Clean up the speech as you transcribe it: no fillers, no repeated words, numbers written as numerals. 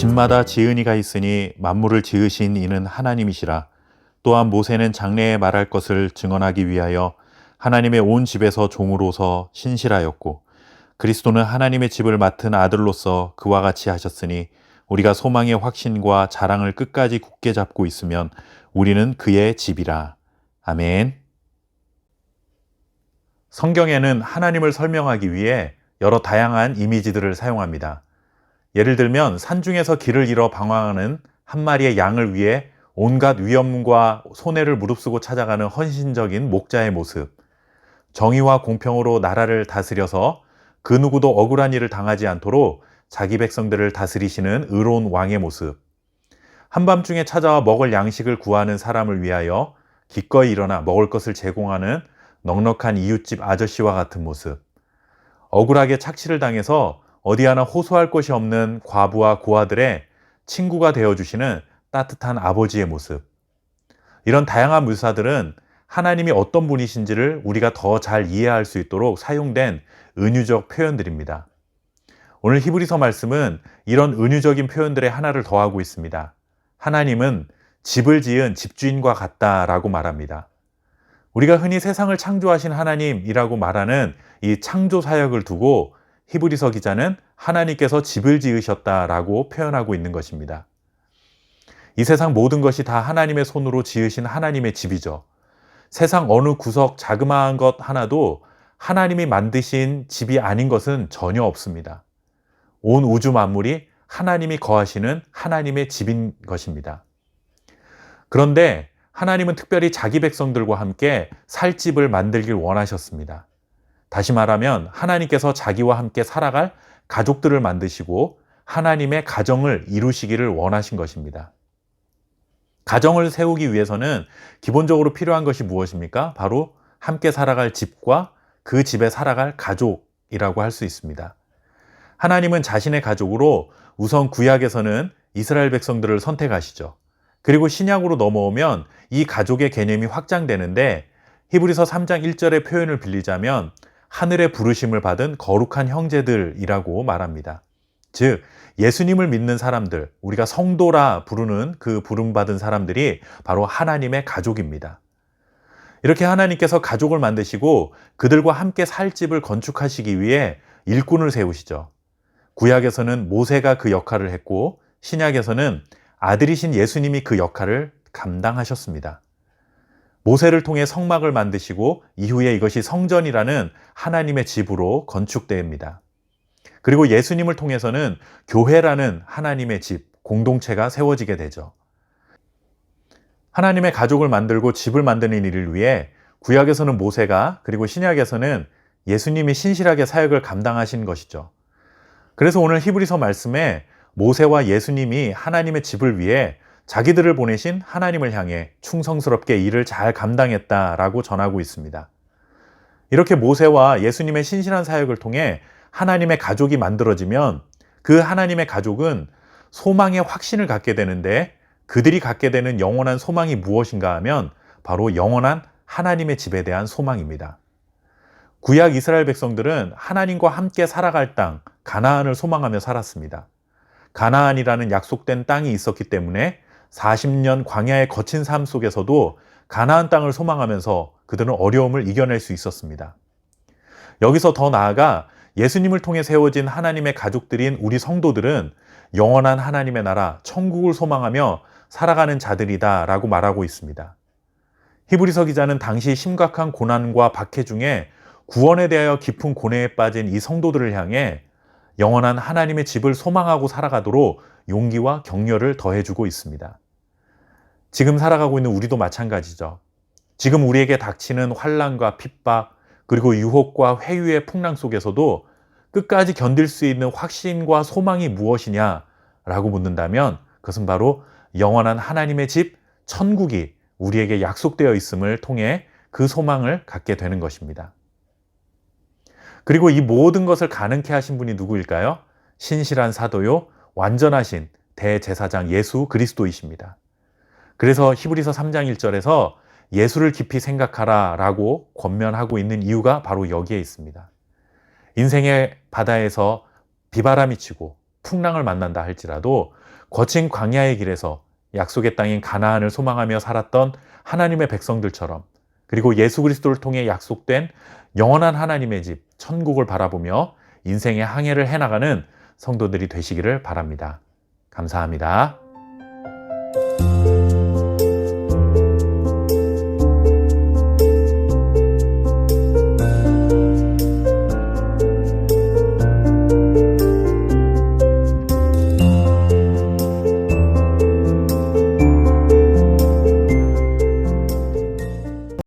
집마다 지은이가 있으니 만물을 지으신 이는 하나님이시라. 또한 모세는 장래에 말할 것을 증언하기 위하여 하나님의 온 집에서 종으로서 신실하였고, 그리스도는 하나님의 집을 맡은 아들로서 그와 같이 하셨으니, 우리가 소망의 확신과 자랑을 끝까지 굳게 잡고 있으면 우리는 그의 집이라. 아멘. 성경에는 하나님을 설명하기 위해 여러 다양한 이미지들을 사용합니다. 예를 들면 산중에서 길을 잃어 방황하는 한 마리의 양을 위해 온갖 위험과 손해를 무릅쓰고 찾아가는 헌신적인 목자의 모습, 정의와 공평으로 나라를 다스려서 그 누구도 억울한 일을 당하지 않도록 자기 백성들을 다스리시는 의로운 왕의 모습, 한밤중에 찾아와 먹을 양식을 구하는 사람을 위하여 기꺼이 일어나 먹을 것을 제공하는 넉넉한 이웃집 아저씨와 같은 모습, 억울하게 착취를 당해서 어디 하나 호소할 것이 없는 과부와 고아들의 친구가 되어주시는 따뜻한 아버지의 모습. 이런 다양한 묘사들은 하나님이 어떤 분이신지를 우리가 더 잘 이해할 수 있도록 사용된 은유적 표현들입니다. 오늘 히브리서 말씀은 이런 은유적인 표현들의 하나를 더하고 있습니다. 하나님은 집을 지은 집주인과 같다라고 말합니다. 우리가 흔히 세상을 창조하신 하나님이라고 말하는 이 창조 사역을 두고 히브리서 기자는 하나님께서 집을 지으셨다라고 표현하고 있는 것입니다. 이 세상 모든 것이 다 하나님의 손으로 지으신 하나님의 집이죠. 세상 어느 구석 자그마한 것 하나도 하나님이 만드신 집이 아닌 것은 전혀 없습니다. 온 우주 만물이 하나님이 거하시는 하나님의 집인 것입니다. 그런데 하나님은 특별히 자기 백성들과 함께 살 집을 만들길 원하셨습니다. 다시 말하면 하나님께서 자기와 함께 살아갈 가족들을 만드시고 하나님의 가정을 이루시기를 원하신 것입니다. 가정을 세우기 위해서는 기본적으로 필요한 것이 무엇입니까? 바로 함께 살아갈 집과 그 집에 살아갈 가족이라고 할 수 있습니다. 하나님은 자신의 가족으로 우선 구약에서는 이스라엘 백성들을 선택하시죠. 그리고 신약으로 넘어오면 이 가족의 개념이 확장되는데 히브리서 3장 1절의 표현을 빌리자면 하늘의 부르심을 받은 거룩한 형제들이라고 말합니다. 즉 예수님을 믿는 사람들, 우리가 성도라 부르는 그 부름받은 사람들이 바로 하나님의 가족입니다. 이렇게 하나님께서 가족을 만드시고 그들과 함께 살 집을 건축하시기 위해 일꾼을 세우시죠. 구약에서는 모세가 그 역할을 했고 신약에서는 아들이신 예수님이 그 역할을 감당하셨습니다. 모세를 통해 성막을 만드시고 이후에 이것이 성전이라는 하나님의 집으로 건축됩니다. 그리고 예수님을 통해서는 교회라는 하나님의 집, 공동체가 세워지게 되죠. 하나님의 가족을 만들고 집을 만드는 일을 위해 구약에서는 모세가, 그리고 신약에서는 예수님이 신실하게 사역을 감당하신 것이죠. 그래서 오늘 히브리서 말씀에 모세와 예수님이 하나님의 집을 위해 자기들을 보내신 하나님을 향해 충성스럽게 일을 잘 감당했다라고 전하고 있습니다. 이렇게 모세와 예수님의 신실한 사역을 통해 하나님의 가족이 만들어지면 그 하나님의 가족은 소망의 확신을 갖게 되는데 그들이 갖게 되는 영원한 소망이 무엇인가 하면 바로 영원한 하나님의 집에 대한 소망입니다. 구약 이스라엘 백성들은 하나님과 함께 살아갈 땅, 가나안을 소망하며 살았습니다. 가나안이라는 약속된 땅이 있었기 때문에 40년 광야의 거친 삶 속에서도 가나안 땅을 소망하면서 그들은 어려움을 이겨낼 수 있었습니다. 여기서 더 나아가 예수님을 통해 세워진 하나님의 가족들인 우리 성도들은 영원한 하나님의 나라, 천국을 소망하며 살아가는 자들이다 라고 말하고 있습니다. 히브리서 기자는 당시 심각한 고난과 박해 중에 구원에 대하여 깊은 고뇌에 빠진 이 성도들을 향해 영원한 하나님의 집을 소망하고 살아가도록 용기와 격려를 더해주고 있습니다. 지금 살아가고 있는 우리도 마찬가지죠. 지금 우리에게 닥치는 환난과 핍박, 그리고 유혹과 회유의 풍랑 속에서도 끝까지 견딜 수 있는 확신과 소망이 무엇이냐라고 묻는다면 그것은 바로 영원한 하나님의 집, 천국이 우리에게 약속되어 있음을 통해 그 소망을 갖게 되는 것입니다. 그리고 이 모든 것을 가능케 하신 분이 누구일까요? 신실한 사도요, 완전하신 대제사장 예수 그리스도이십니다. 그래서 히브리서 3장 1절에서 예수를 깊이 생각하라 라고 권면하고 있는 이유가 바로 여기에 있습니다. 인생의 바다에서 비바람이 치고 풍랑을 만난다 할지라도 거친 광야의 길에서 약속의 땅인 가나안을 소망하며 살았던 하나님의 백성들처럼, 그리고 예수 그리스도를 통해 약속된 영원한 하나님의 집, 천국을 바라보며 인생의 항해를 해나가는 성도들이 되시기를 바랍니다. 감사합니다.